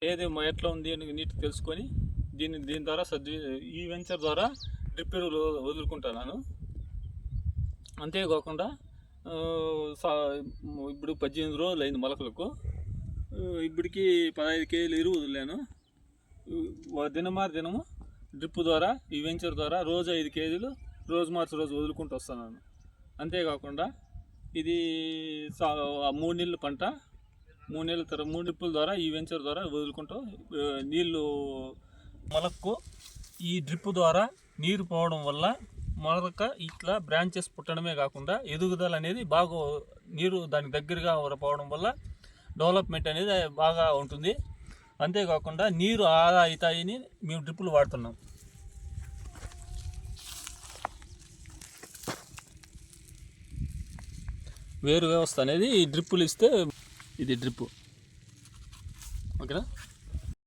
ఏది ఎట్లా ఉంది అని నీట్ తెలుసుకొని దీని ద్వారా ఈ వెంచర్ ద్వారా డ్రిప్ ఎరువులు వదులుకుంటున్నాను. అంతేకాకుండా ఇప్పుడు 18 రోజులు అయింది మొలకలకు. ఇప్పటికి 15 కేజీలు ఎరువు వదిలాను. దినము డ్రిప్ ద్వారా ఈ వెంచర్ ద్వారా రోజు 5 కేజీలు రోజు మార్చి రోజు వదులుకుంటూ వస్తున్నాను. అంతేకాకుండా ఇది 3 నెలల పంట. 3 నెలల తర్వాత 3 డ్రిప్పుల ద్వారా ఈ వెంచర్ ద్వారా వదులుకుంటూ నీళ్ళు మొలకకు ఈ డ్రిప్ ద్వారా నీరు పోవడం వల్ల మొలక ఇట్లా బ్రాంచెస్ పుట్టడమే కాకుండా ఎదుగుదల అనేది బాగా నీరు దానికి దగ్గరగా పోవడం వల్ల డెవలప్మెంట్ అనేది బాగా ఉంటుంది. అంతేకాకుండా నీరు ఆదా అవుతాయని మేము డ్రిప్పులు వాడుతున్నాం. వేరు వ్యవస్థ అనేది ఈ డ్రిప్పులు ఇస్తే ఇది డ్రిప్పు ఓకేనా.